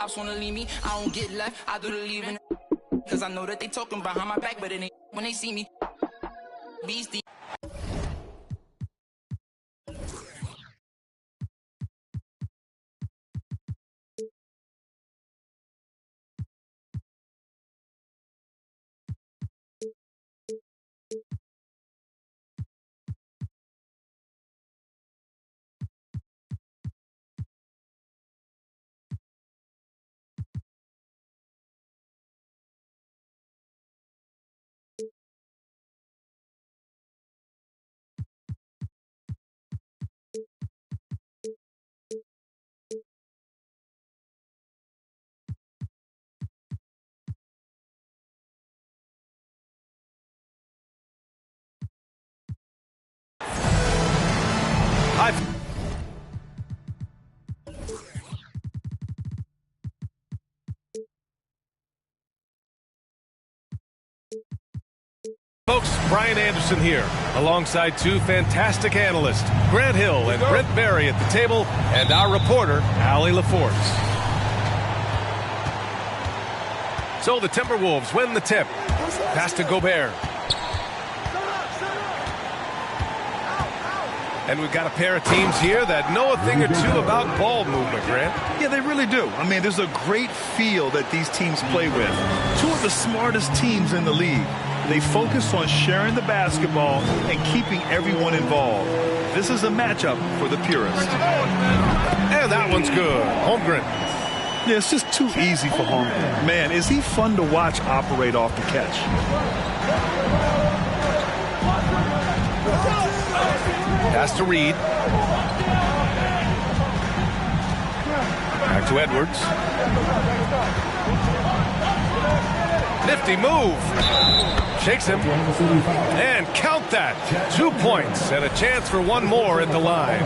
ops wanna leave me, I don't get left, I do the leaving. Cause I know that they talking behind my back, but it ain't when they see me. Beastie. Folks, Brian Anderson here, alongside two fantastic analysts, Grant Hill and Brent Barry at the table, and our reporter, Allie LaForce. So the Timberwolves win the tip. Pass to Gobert. And we've got a pair of teams here that know a thing or two about ball movement, Grant. Yeah, they really do. I mean, there's a great feel that these teams play with. Two of the smartest teams in the league. They focus on sharing the basketball and keeping everyone involved. This is a matchup for the purists. And that one's good. Holmgren. Yeah, it's just too easy for Holmgren. Man, is he fun to watch operate off the catch. Pass to Reed. Back to Edwards. Nifty move. Shakes him. And count that. 2 points and a chance for one more at the line.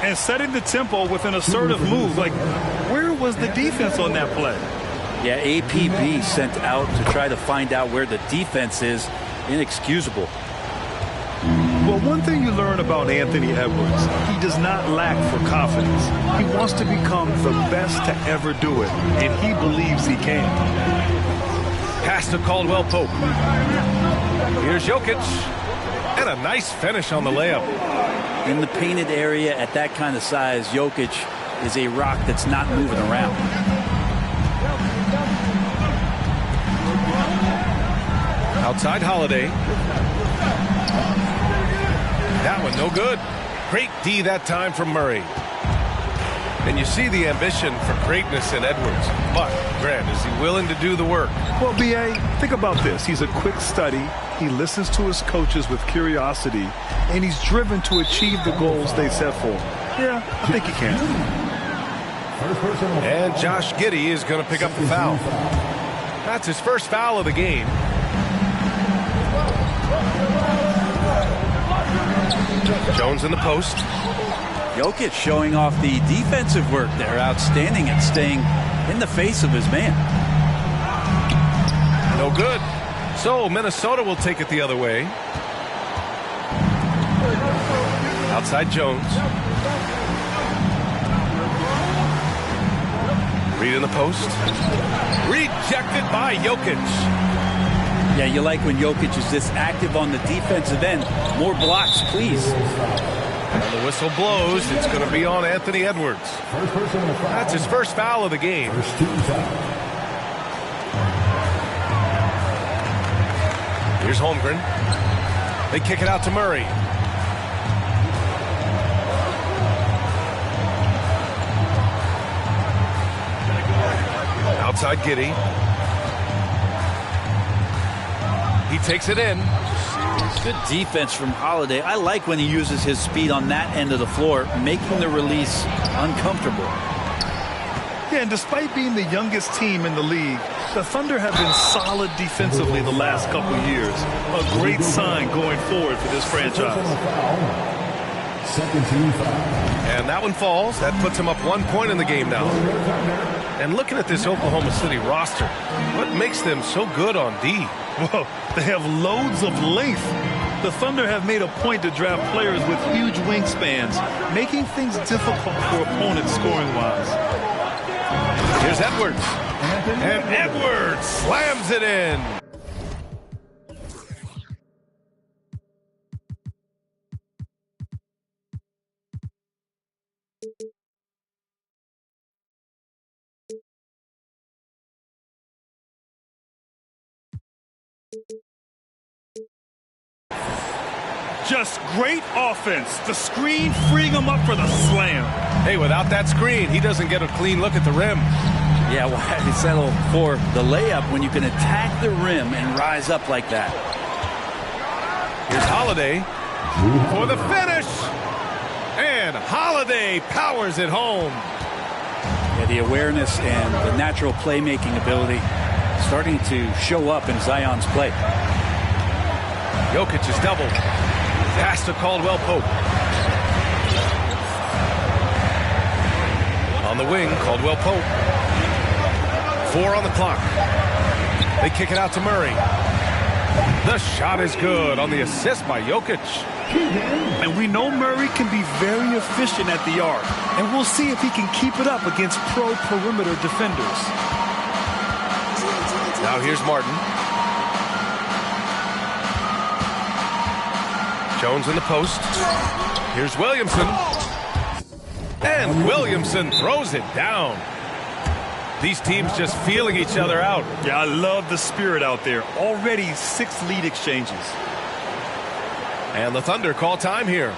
And setting the tempo with an assertive move. Like, where was the defense on that play? Yeah, APB sent out to try to find out where the defense is. Inexcusable. Well, one thing you learn about Anthony Edwards, he does not lack for confidence. He wants to become the best to ever do it, and he believes he can. Pass to Caldwell Pope. Here's Jokic. And a nice finish on the layup. In the painted area at that kind of size, Jokic is a rock that's not moving around. Outside Holiday. That one no good. Great D that time from Murray. And you see the ambition for greatness in Edwards. But, Grant, is he willing to do the work? Well, B.A., think about this. He's a quick study. He listens to his coaches with curiosity. And he's driven to achieve the goals they set for him. Yeah, I think he can. And Josh Giddey is going to pick up the foul. That's his first foul of the game. Jones in the post. Jokic showing off the defensive work there. Outstanding at staying in the face of his man. No good. So Minnesota will take it the other way. Outside Jones. Reed in the post. Rejected by Jokic. Yeah, you like when Jokic is this active on the defensive end. More blocks, please. And the whistle blows. It's going to be on Anthony Edwards. That's his first foul of the game. Here's Holmgren. They kick it out to Murray. Outside Giddey. He takes it in. Good defense from Holiday. I like when he uses his speed on that end of the floor, making the release uncomfortable. Yeah, and despite being the youngest team in the league, the Thunder have been solid defensively the last couple years. A great sign going forward for this franchise. And that one falls. That puts him up 1 point in the game now. And looking at this Oklahoma City roster, what makes them so good on D? Well, they have loads of length. The Thunder have made a point to draft players with huge wingspans, making things difficult for opponents scoring-wise. Here's Edwards. And Edwards slams it in. Just great offense. The screen freeing him up for the slam. Hey, without that screen, he doesn't get a clean look at the rim. Yeah, why settle for the layup when you can attack the rim and rise up like that? Here's Holiday for the finish. And Holiday powers it home. Yeah, the awareness and the natural playmaking ability starting to show up in Zion's play. Jokic is doubled. Pass to Caldwell-Pope. On the wing, Caldwell-Pope. 4 on the clock. They kick it out to Murray. The shot is good on the assist by Jokic. And we know Murray can be very efficient at the arc. And we'll see if he can keep it up against pro perimeter defenders. Now here's Martin. Jones in the post. Here's Williamson. And Williamson throws it down. These teams just feeling each other out. Yeah, I love the spirit out there. Already 6 lead exchanges. And the Thunder call time here.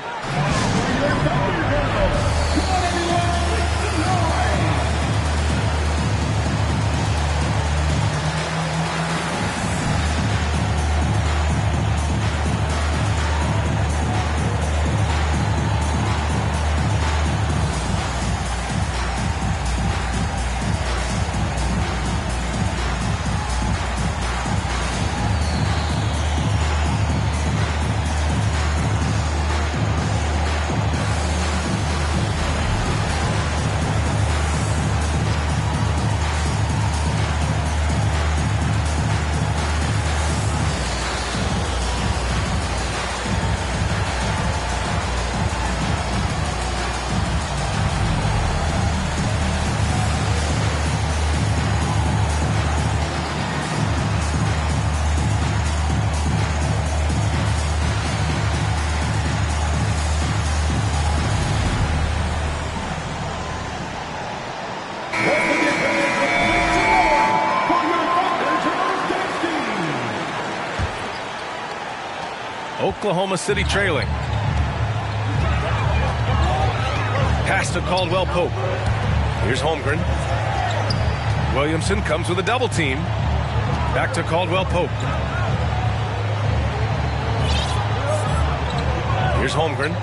Oklahoma City trailing. Pass to Caldwell-Pope. Here's Holmgren. Williamson comes with a double team. Back to Caldwell-Pope. Here's Holmgren.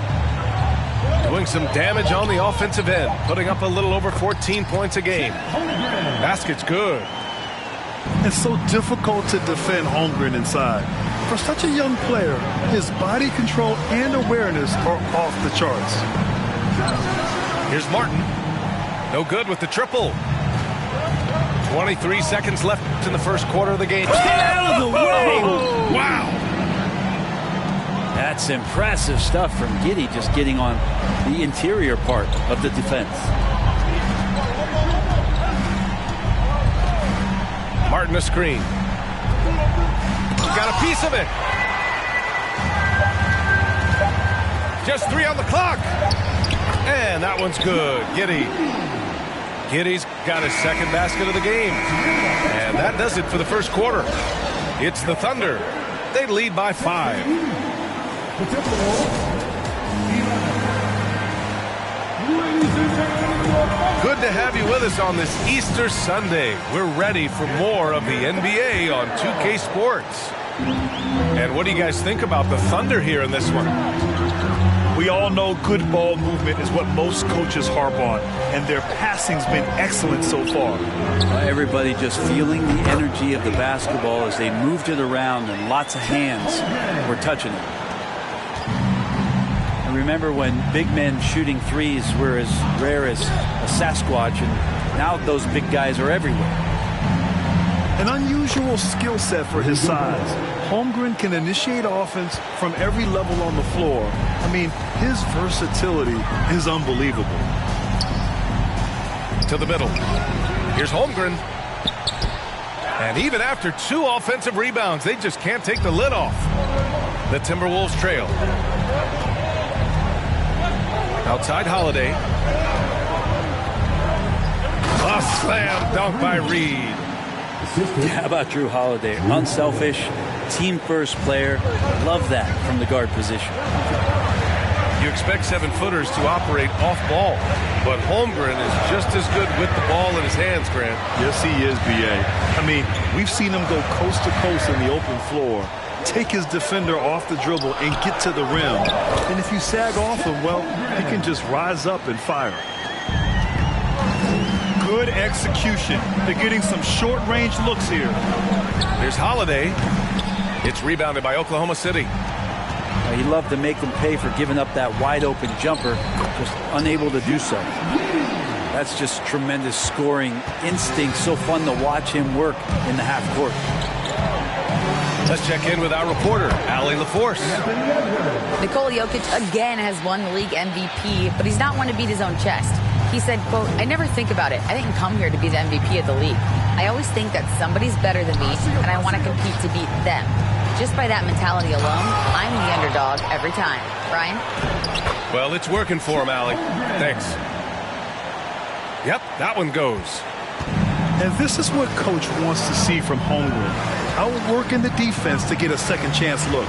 Doing some damage on the offensive end. Putting up a little over 14 points a game. Basket's good. It's so difficult to defend Holmgren inside. For such a young player, his body control and awareness are off the charts. Here's Martin. No good with the triple. 23 seconds left in the first quarter of the game. Get out of the way! Wow! That's impressive stuff from Giddey, just getting on the interior part of the defense. Martin a screen. Got a piece of it. Just 3 on the clock. And that one's good. Giddey's got his second basket of the game. And that does it for the first quarter. It's the Thunder. They lead by 5. Good to have you with us on this Easter Sunday. We're ready for more of the NBA on 2K Sports. And what do you guys think about the Thunder here in this one? We all know good ball movement is what most coaches harp on, and their passing's been excellent so far. Everybody just feeling the energy of the basketball as they moved it around, and lots of hands were touching it. I remember when big men shooting threes were as rare as a Sasquatch, and now those big guys are everywhere. An unusual skill set for his size. Holmgren can initiate offense from every level on the floor. I mean, his versatility is unbelievable. To the middle. Here's Holmgren. And even after 2 offensive rebounds, they just can't take the lid off. The Timberwolves trail. Outside Holiday. A slam dunk by Reed. How about Drew Holiday? Unselfish, team-first player. Love that from the guard position. You expect 7-footers to operate off ball, but Holmgren is just as good with the ball in his hands, Grant. Yes, he is, B.A. I mean, we've seen him go coast to coast in the open floor, take his defender off the dribble and get to the rim. And if you sag off him, well, he can just rise up and fire. Good execution. They're getting some short-range looks here. Here's Holiday. It's rebounded by Oklahoma City. He loved to make them pay for giving up that wide-open jumper, just unable to do so. That's just tremendous scoring instinct. So fun to watch him work in the half court. Let's check in with our reporter, Allie LaForce. Nikola Jokic again has won the league MVP, but he's not one to beat his own chest. He said, quote, "I never think about it. I didn't come here to be the MVP of the league. I always think that somebody's better than me, and I want to compete to beat them. Just by that mentality alone, I'm the underdog every time." Brian? Well, it's working for him, Allie. Thanks. Yep, that one goes. And this is what Coach wants to see from Holmgren. Outworking the defense to get a second chance look.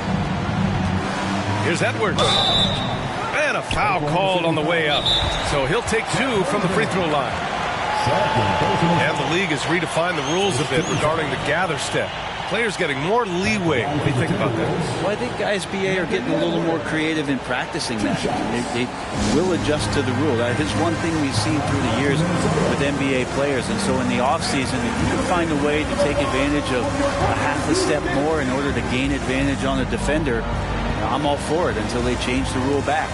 Here's Edwards. And a foul called on the way up. So he'll take 2 from the free throw line. And the league has redefined the rules a bit regarding the gather step. Players getting more leeway. What do you think about that? Well, I think guys, BA, are getting a little more creative in practicing that. They will adjust to the rule. That is one thing we've seen through the years with NBA players. And so in the offseason, if you can find a way to take advantage of a half a step more in order to gain advantage on a defender, I'm all for it until they change the rule back.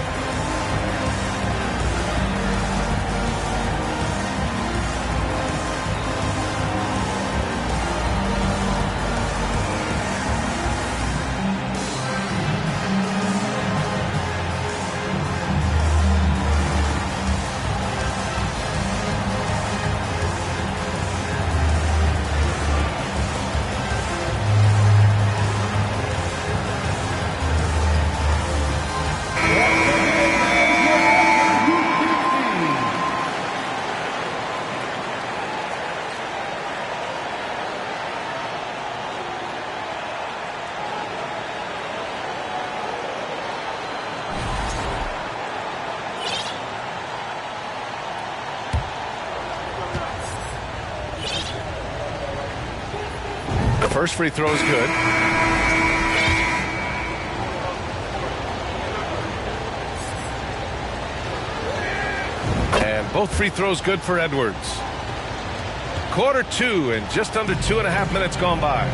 First free throw is good. And both free throws good for Edwards. Quarter 2 and just under 2.5 minutes gone by.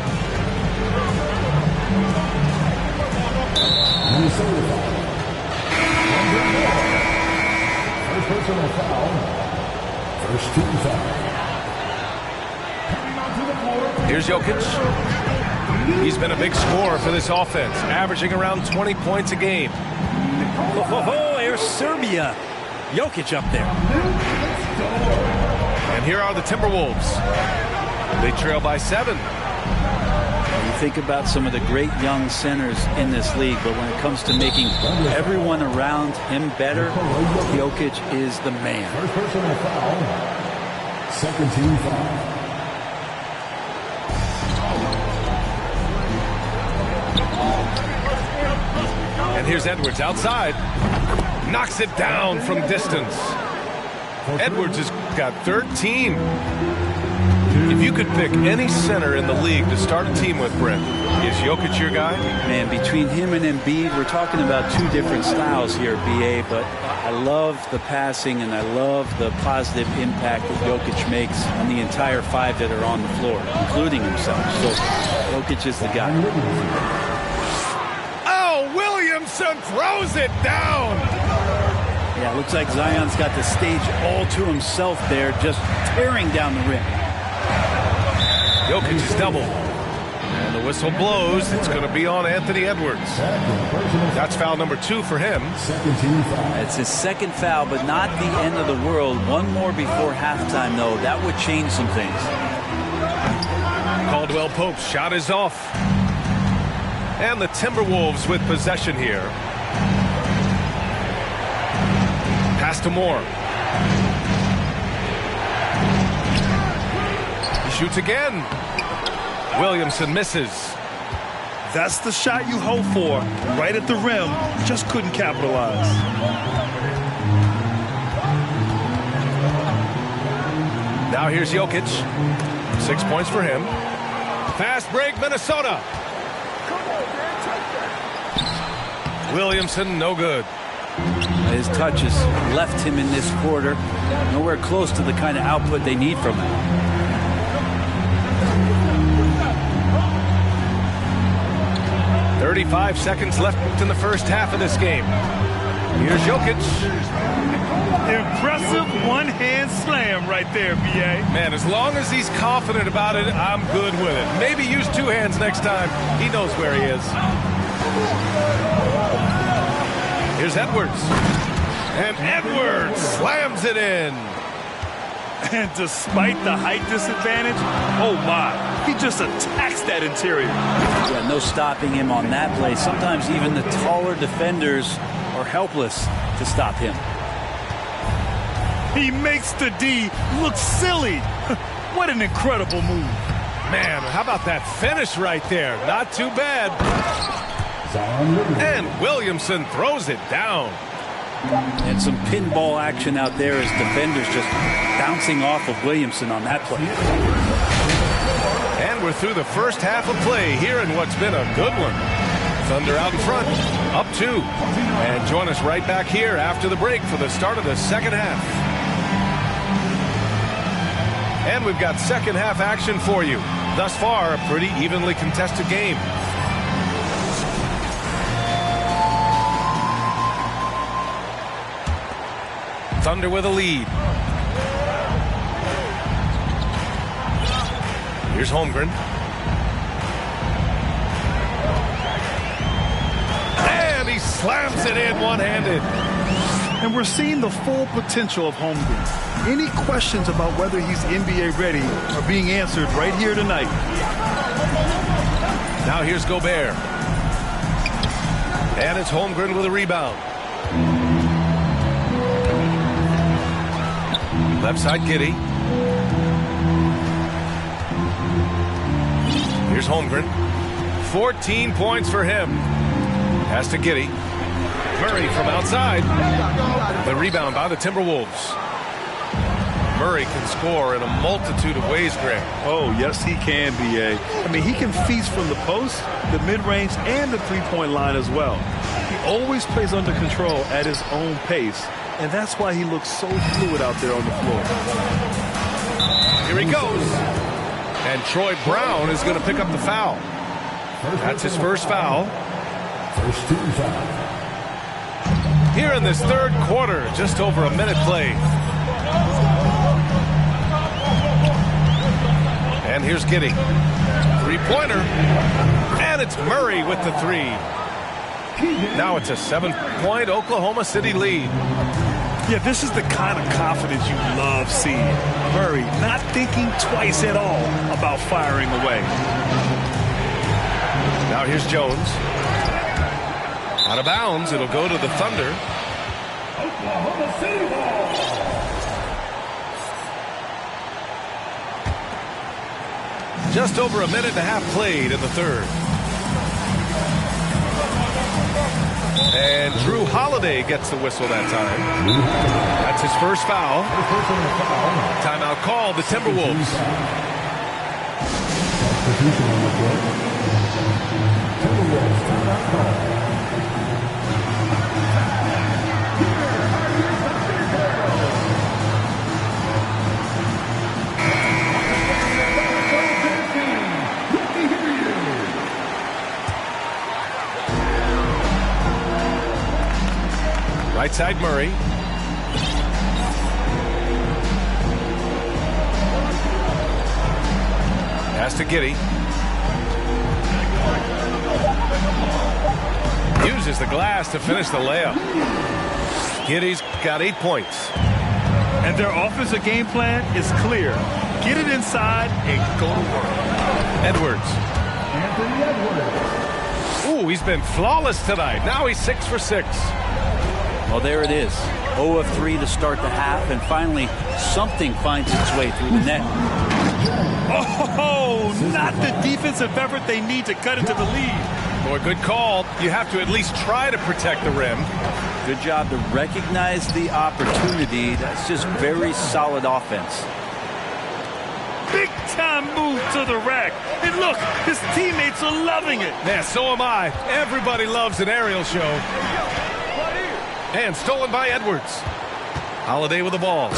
First personal foul. First team foul. Here's Jokic. He's been a big scorer for this offense, averaging around 20 points a game. Here's Serbia. Jokic up there. And here are the Timberwolves. They trail by 7. You think about some of the great young centers in this league, but when it comes to making everyone around him better, Jokic is the man. First personal foul. Second team foul. And here's Edwards outside. Knocks it down from distance. Edwards has got 13. If you could pick any center in the league to start a team with, Brent, is Jokic your guy? Man, between him and Embiid, we're talking about 2 different styles here, BA, but I love the passing and I love the positive impact that Jokic makes on the entire 5 that are on the floor, including himself. So Jokic is the guy. Williamson throws it down. Yeah, looks like Zion's got the stage all to himself there, just tearing down the rim. Jokic is doubled. And the whistle blows. It's going to be on Anthony Edwards. That's foul number 2 for him. It's his second foul, but not the end of the world. One more before halftime, though. That would change some things. Caldwell Pope's shot is off. And the Timberwolves with possession here. Pass to Moore. He shoots again. Williamson misses. That's the shot you hope for. Right at the rim. Just couldn't capitalize. Now here's Jokic. 6 points for him. Fast break, Minnesota. Williamson, no good. His touches left him in this quarter. Nowhere close to the kind of output they need from him. 35 seconds left in the first half of this game. Here's Jokic. Impressive one-hand slam right there, B.A. Man, as long as he's confident about it, I'm good with it. Maybe use 2 hands next time. He knows where he is. Here's Edwards. And Edwards slams it in. And despite the height disadvantage, oh my, he just attacks that interior. Yeah, no stopping him on that play. Sometimes even the taller defenders are helpless to stop him. He makes the D look silly. What an incredible move. Man, how about that finish right there? Not too bad. And Williamson throws it down. And some pinball action out there as defenders just bouncing off of Williamson on that play. And we're through the first half of play here in what's been a good one. Thunder out in front, up 2. And join us right back here after the break for the start of the second half. And we've got second half action for you. Thus far, a pretty evenly contested game. Thunder with a lead. Here's Holmgren. And he slams it in one-handed. And we're seeing the full potential of Holmgren. Any questions about whether he's NBA ready are being answered right here tonight. Now here's Gobert. And it's Holmgren with a rebound. Left side, Giddey. Here's Holmgren. 14 points for him. Pass to Giddey. Murray from outside. The rebound by the Timberwolves. Murray can score in a multitude of ways, Greg. Oh, yes, he can, B.A. I mean, he can feast from the post, the mid-range, and the three-point line as well. He always plays under control at his own pace. And that's why he looks so fluid out there on the floor. Here he goes. And Troy Brown is going to pick up the foul. That's his first foul. First team foul. Here in this third quarter, just over a minute played. And here's Giddey. Three-pointer. And it's Murray with the 3. Now it's a 7-point Oklahoma City lead. Yeah, this is the kind of confidence you love seeing. Murray not thinking twice at all about firing away. Now here's Jones. Out of bounds, it'll go to the Thunder. Oklahoma City ball. Just over a minute and a half played in the third. And Drew Holiday gets the whistle that time. That's his first foul. Timeout called, the Timberwolves. Right side, Murray. Pass to Giddey. Uses the glass to finish the layup. Giddy's got 8 points. And their offensive game plan is clear. Get it inside and go to work. Edwards. Anthony Edwards. Ooh, he's been flawless tonight. Now he's 6 for 6. Well, there it is. 0 of 3 to start the half, and finally something finds its way through the net. Oh, not the defensive effort they need to cut into the lead. Boy, good call. You have to at least try to protect the rim. Good job to recognize the opportunity. That's just very solid offense. Big time move to the rack. And look, his teammates are loving it. Yeah, so am I. Everybody loves an aerial show. And stolen by Edwards. Holiday with the ball.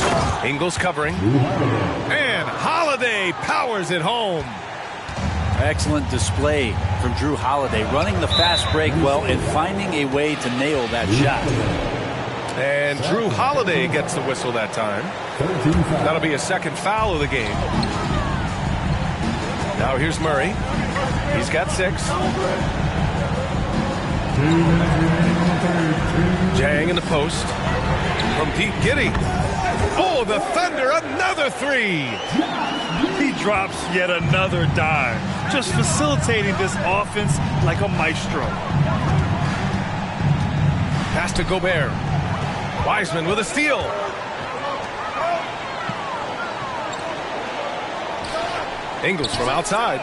Ingles covering. And Holiday powers it home. Excellent display from Drew Holiday, running the fast break well and finding a way to nail that shot. And Drew Holiday gets the whistle that time. That'll be a second foul of the game. Now here's Murray. He's got 6. Jang in the post. From deep, Giddy. Oh, the Thunder, another 3. He drops yet another dime, just facilitating this offense like a maestro. Pass to Gobert. Wiseman with a steal. Ingles from outside.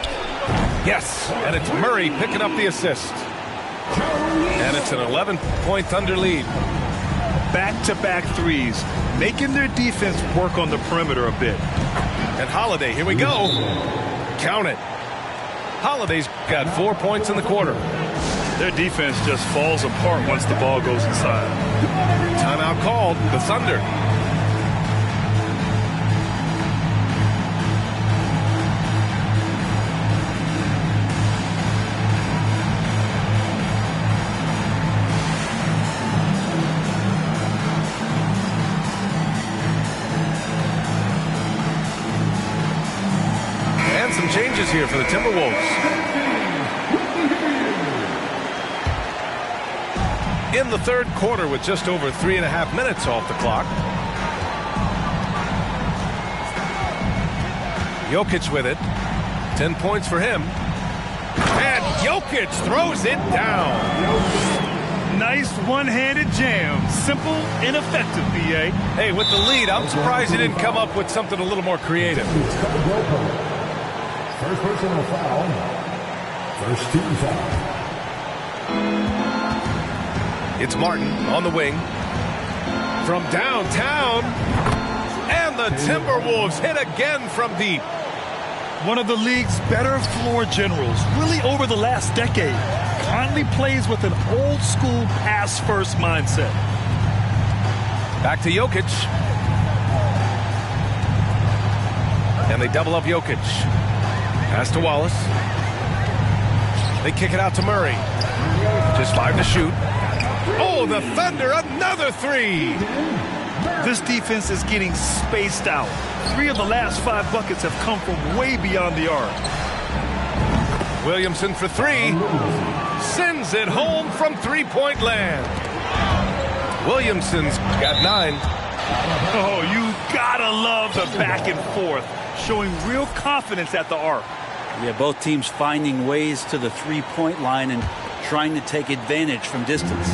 Yes, and it's Murray picking up the assist. And it's an 11-point Thunder lead. Back-to-back threes, making their defense work on the perimeter a bit. And Holiday, here we go. Count it. Holiday's got 4 points in the quarter. Their defense just falls apart once the ball goes inside. Timeout called, the Thunder. Some changes here for the Timberwolves. In the third quarter with just over 3.5 minutes off the clock. Jokic with it. 10 points for him. And Jokic throws it down. Nice one-handed jam. Simple and effective, B.A. Hey, with the lead, I'm surprised he didn't come up with something a little more creative. First personal foul. First team foul. It's Martin on the wing. From downtown. And the Timberwolves hit again from deep. One of the league's better floor generals, really over the last decade. Conley plays with an old-school pass-first mindset. Back to Jokic. And they double up Jokic. Pass to Wallace. They kick it out to Murray. Just 5 to shoot. Oh, the Thunder, another 3. This defense is getting spaced out. 3 of the last 5 buckets have come from way beyond the arc. Williamson for 3. Sends it home from three-point land. Williamson's got 9. Oh, you gotta love the back and forth, showing real confidence at the arc. Yeah, both teams finding ways to the three-point line and trying to take advantage from distance.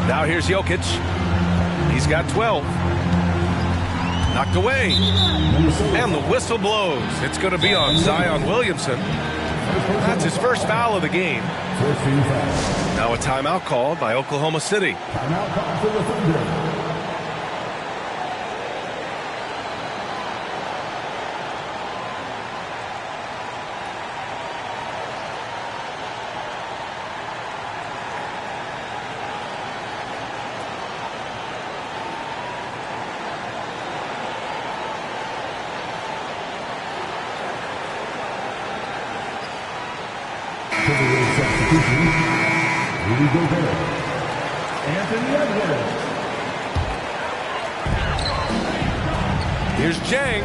Now here's Jokic. He's got 12. Knocked away. And the whistle blows. It's going to be on Zion Williamson. That's his first foul of the game. Now a timeout called by Oklahoma City. Timeout called for the Thunder. Substitution. Rudy Gobert. Anthony Edwards. Here's Jang.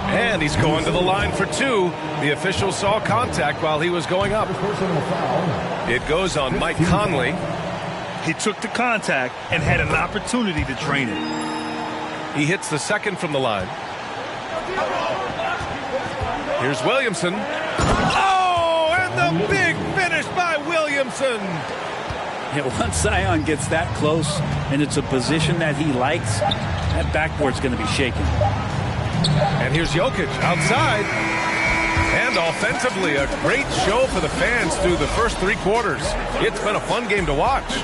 And he's going to the line for 2. The official saw contact while he was going up. It goes on Mike Conley. He took the contact and had an opportunity to drain it. He hits the second from the line. Here's Williamson. Oh, and the big finish by Williamson. Yeah, once Zion gets that close and it's a position that he likes, that backboard's going to be shaking. And here's Jokic outside. And offensively, a great show for the fans through the first 3 quarters. It's been a fun game to watch.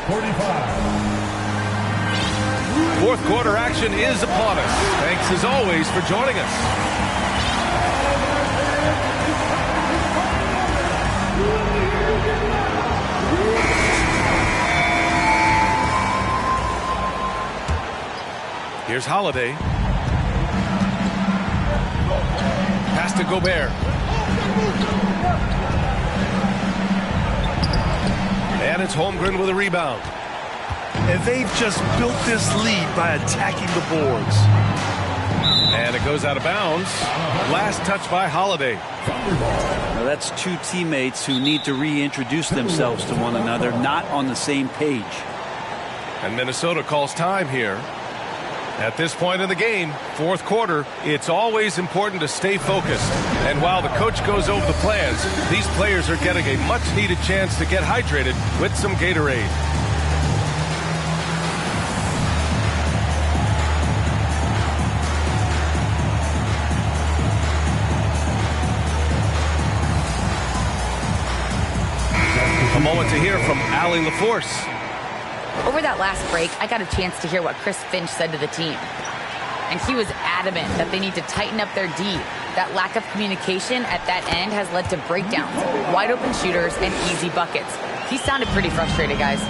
45. Fourth quarter action is upon us. Thanks as always for joining us. Here's Holiday. Pass to Gobert. And it's Holmgren with a rebound. And they've just built this lead by attacking the boards. And it goes out of bounds. Last touch by Holiday. Now that's 2 teammates who need to reintroduce themselves to one another, not on the same page. And Minnesota calls time here. At this point in the game, fourth quarter, it's always important to stay focused. And while the coach goes over the plans, these players are getting a much-needed chance to get hydrated with some Gatorade. A moment to hear from Allie LaForce. Over that last break, I got a chance to hear what Chris Finch said to the team. And he was adamant that they need to tighten up their D. That lack of communication at that end has led to breakdowns, wide open shooters, and easy buckets. He sounded pretty frustrated, guys.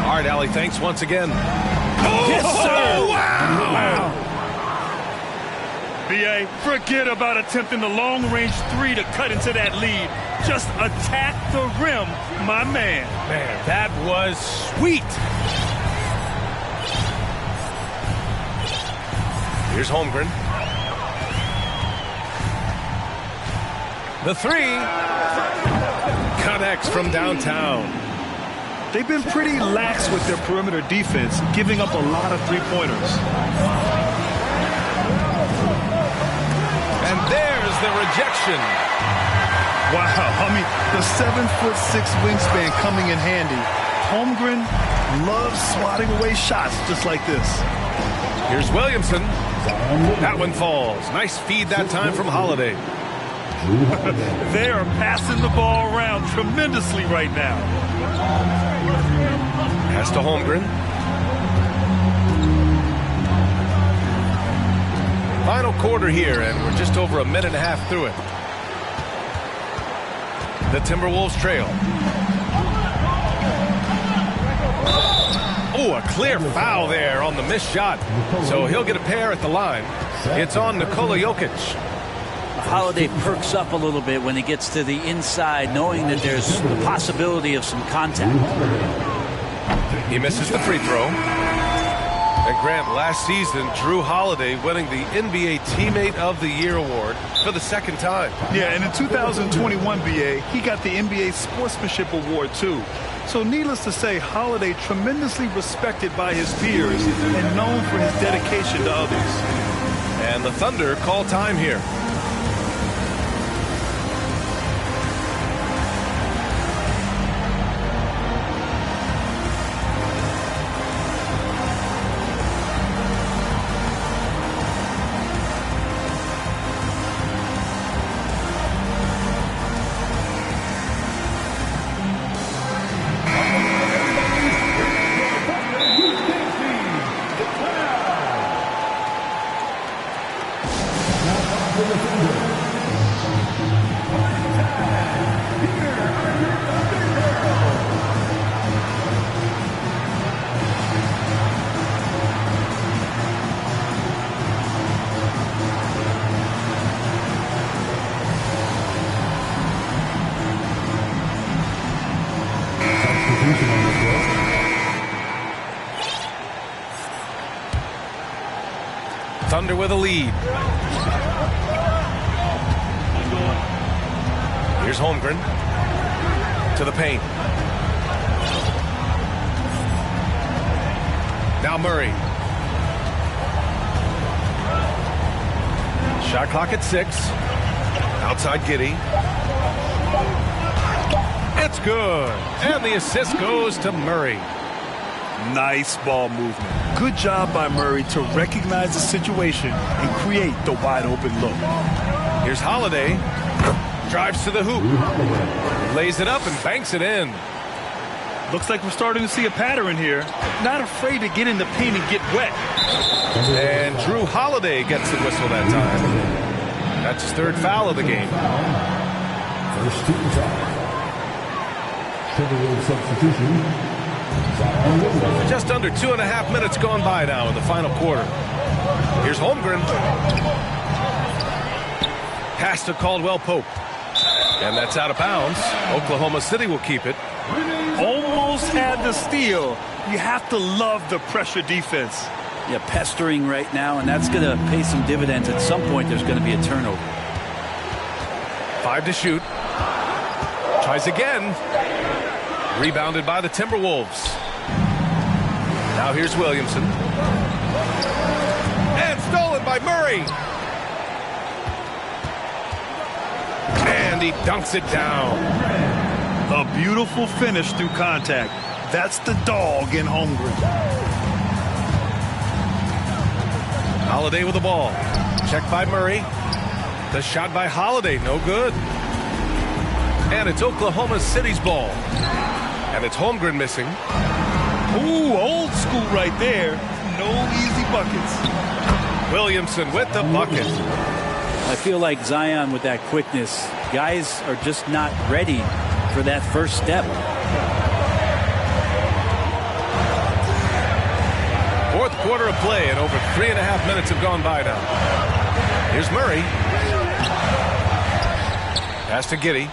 All right, Allie, thanks once again. Yes, sir! Wow! B.A., forget about attempting the long-range 3 to cut into that lead. Just attack the rim, my man. Man, that was sweet. Here's Holmgren. The 3 connects from downtown. They've been pretty lax with their perimeter defense, giving up a lot of 3-pointers. And there's the rejection. Wow, I mean, the 7'6" wingspan coming in handy. Holmgren loves swatting away shots just like this. Here's Williamson. That one falls. Nice feed that time from Holiday. They are passing the ball around tremendously right now. Pass to Holmgren. Final quarter here, and we're just over a minute and a half through it. The Timberwolves trail. Oh, a clear foul there on the missed shot. So he'll get a pair at the line. It's on Nikola Jokic. Holiday perks up a little bit when he gets to the inside, knowing that there's the possibility of some contact. He misses the free throw. And Grant, last season, Drew Holiday winning the NBA Teammate of the Year award for the second time. Yeah, and in 2021, BA, he got the NBA Sportsmanship Award, too. So needless to say, Holiday tremendously respected by his peers and known for his dedication to others. And the Thunder call time here. Thunder with a lead. Here's Holmgren to the paint. Now Murray. Shot clock at 6. Outside Giddey. It's good. And the assist goes to Murray. Nice ball movement. Good job by Murray to recognize the situation and create the wide open look. Here's Holiday. Drives to the hoop. Lays it up and banks it in. Looks like we're starting to see a pattern here. Not afraid to get in the paint and get wet. And Drew Holiday gets the whistle that time. That's his 3rd foul of the game. First team foul. Temporary substitution. Just under 2.5 minutes gone by now in the final quarter. Here's Holmgren. Pass to Caldwell Pope. And that's out of bounds. Oklahoma City will keep it. Almost had the steal. You have to love the pressure defense. Yeah, pestering right now, and that's going to pay some dividends. At some point, there's going to be a turnover. 5 to shoot. Tries again. Rebounded by the Timberwolves. Now here's Williamson. And stolen by Murray. And he dunks it down. A beautiful finish through contact. That's the dog in Holmgren. Holiday with the ball. Checked by Murray. The shot by Holiday, no good. And it's Oklahoma City's ball. And it's Holmgren missing. Ooh, old school right there. No easy buckets. Williamson with the bucket. I feel like Zion with that quickness. Guys are just not ready for that first step. 4th quarter of play, and over 3.5 minutes have gone by now. Here's Murray. Pass to Giddey.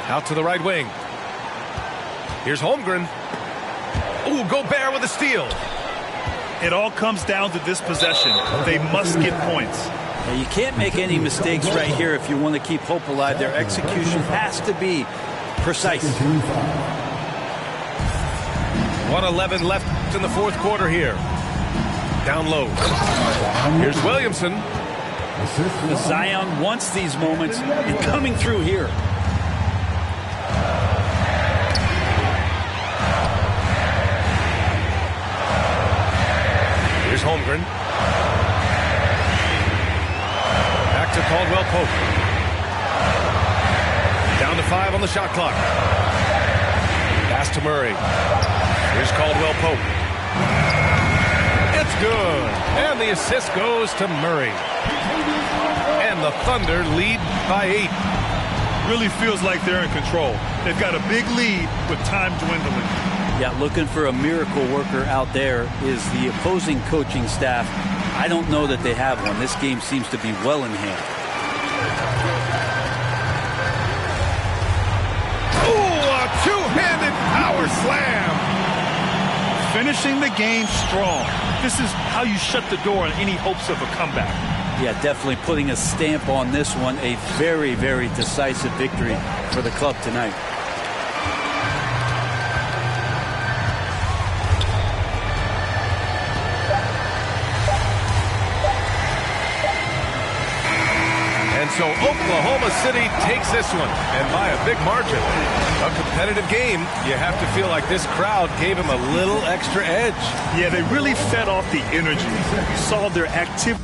Out to the right wing. Here's Holmgren. Ooh, Gobert with a steal. It all comes down to this possession. They must get points. Now, you can't make any mistakes right here if you want to keep hope alive. Their execution has to be precise. 1:11 left in the 4th quarter here. Down low. Here's Williamson. Zion wants these moments and coming through here. Here's Holmgren. Back to Caldwell Pope. Down to 5 on the shot clock. Pass to Murray. Here's Caldwell Pope. It's good. And the assist goes to Murray. And the Thunder lead by 8. Really feels like they're in control. They've got a big lead with time dwindling. Yeah, looking for a miracle worker out there is the opposing coaching staff. I don't know that they have one. This game seems to be well in hand. Ooh, a two-handed power slam. Finishing the game strong. This is how you shut the door on any hopes of a comeback. Yeah, definitely putting a stamp on this one. A very, very decisive victory for the club tonight. And so Oklahoma City takes this one, and by a big margin. A competitive game, you have to feel like this crowd gave him a little extra edge. Yeah, they really fed off the energy. You saw their activity.